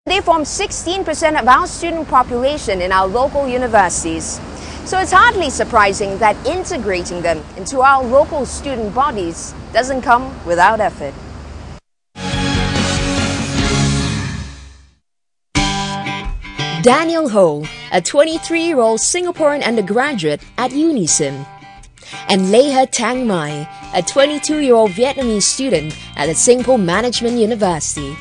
They form 16% of our student population in our local universities. So it's hardly surprising that integrating them into our local student bodies doesn't come without effort. Daniel Ho, a 23-year-old Singaporean undergraduate at UniSim, and Thanh Mai, a 22-year-old Vietnamese student at the Singapore Management University.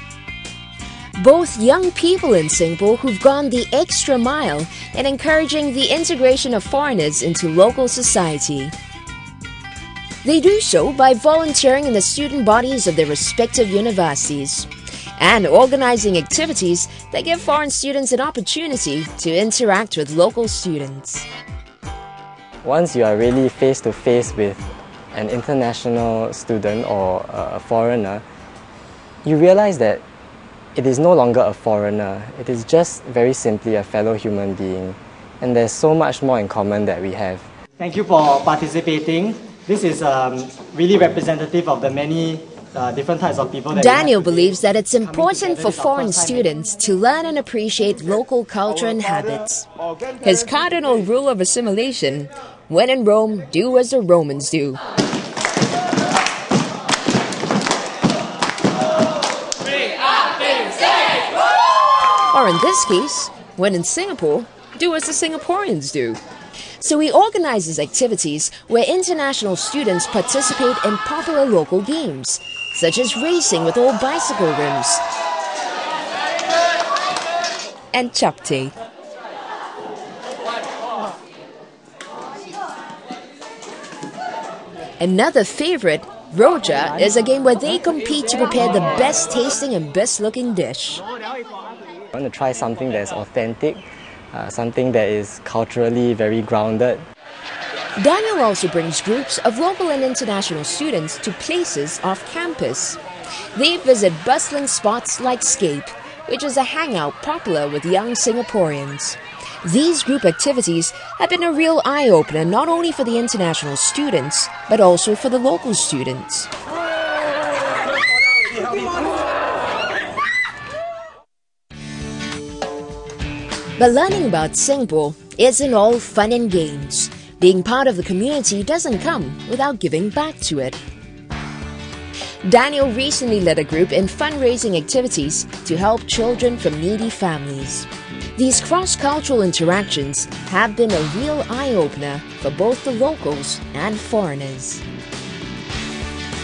Both young people in Singapore who've gone the extra mile in encouraging the integration of foreigners into local society. They do so by volunteering in the student bodies of their respective universities and organizing activities that give foreign students an opportunity to interact with local students. Once you are really face-to-face with an international student or a foreigner, you realize that it is no longer a foreigner, it is just very simply a fellow human being, and there's so much more in common that we have. Thank you for participating. This is really representative of the many different types of people that Daniel believes that it's important for foreign students to learn and appreciate local culture and habits. His cardinal rule of assimilation: when in Rome, do as the Romans do. Or in this case, when in Singapore, do as the Singaporeans do. So he organizes activities where international students participate in popular local games, such as racing with old bicycle rims and chapte. Another favorite, Roja, is a game where they compete to prepare the best tasting and best looking dish. I want to try something that's authentic, something that is culturally very grounded. Daniel also brings groups of local and international students to places off campus. They visit bustling spots like Scape, which is a hangout popular with young Singaporeans. These group activities have been a real eye-opener not only for the international students, but also for the local students. But learning about Singapore isn't all fun and games. Being part of the community doesn't come without giving back to it. Daniel recently led a group in fundraising activities to help children from needy families. These cross-cultural interactions have been a real eye-opener for both the locals and foreigners.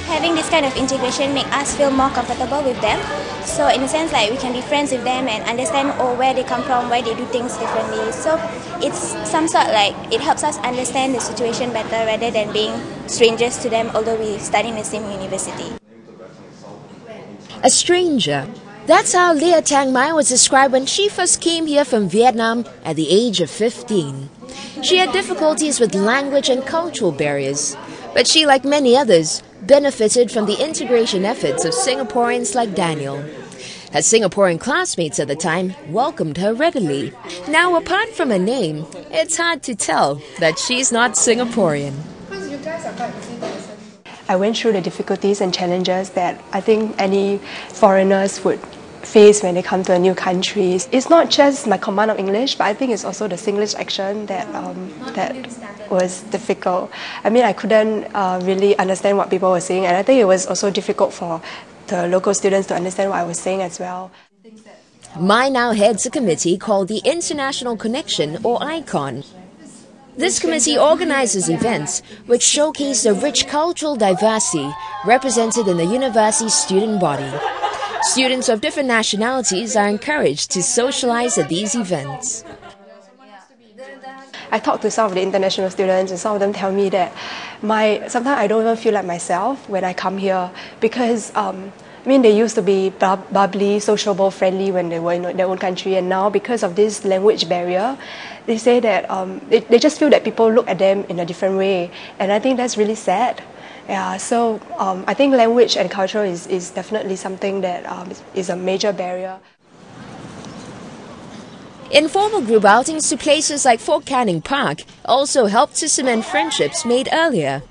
Having this kind of integration makes us feel more comfortable with them. So in a sense, like, we can be friends with them and understand where they come from, why they do things differently. So it's some sort like it helps us understand the situation better rather than being strangers to them, although we study in the same university. A stranger. That's how Thanh Mai was described when she first came here from Vietnam at the age of 15. She had difficulties with language and cultural barriers, but she, like many others, benefited from the integration efforts of Singaporeans like Daniel. Her Singaporean classmates at the time welcomed her readily. Now, apart from her name, it's hard to tell that she's not Singaporean. I went through the difficulties and challenges that I think any foreigners would face when they come to a new country. It's not just my command of English, but I think it's also the Singlish accent that was difficult. I mean, I couldn't really understand what people were saying, and I think it was also difficult for the local students to understand what I was saying as well. Mai now heads a committee called the International Connection, or ICON. This committee organizes events which showcase the rich cultural diversity represented in the university student body. Students of different nationalities are encouraged to socialize at these events. I talked to some of the international students, and some of them tell me that sometimes I don't even feel like myself when I come here, because they used to be bubbly, sociable, friendly when they were in their own country, and now because of this language barrier, they say that they just feel that people look at them in a different way, and I think that's really sad. Yeah, so I think language and culture is definitely something that is a major barrier. Informal group outings to places like Fort Canning Park also helped to cement friendships made earlier.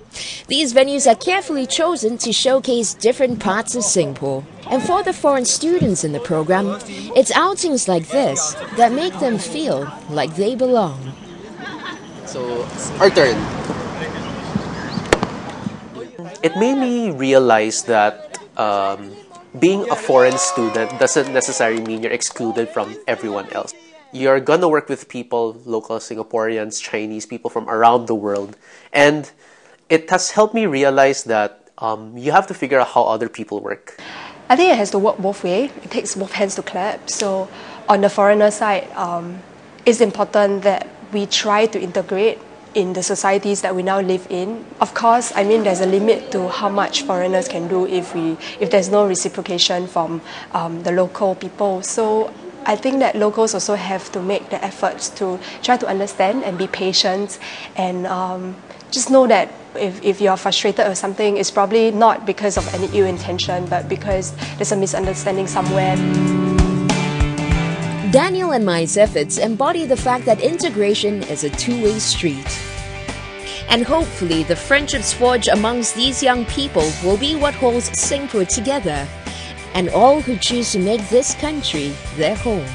These venues are carefully chosen to showcase different parts of Singapore. And for the foreign students in the program, it's outings like this that make them feel like they belong. So, our turn. It made me realize that being a foreign student doesn't necessarily mean you're excluded from everyone else. You're gonna work with people, local Singaporeans, Chinese, people from around the world. And it has helped me realize that you have to figure out how other people work. I think it has to work both ways. It takes both hands to clap. So on the foreigner side, it's important that we try to integrate in the societies that we now live in. Of course, I mean, there's a limit to how much foreigners can do if there's no reciprocation from the local people. So I think that locals also have to make the efforts to try to understand and be patient, and just know that if you're frustrated or something, it's probably not because of any ill intention, but because there's a misunderstanding somewhere. Daniel and Mai's efforts embody the fact that integration is a two-way street. And hopefully the friendships forged amongst these young people will be what holds Singapore together, and all who choose to make this country their home.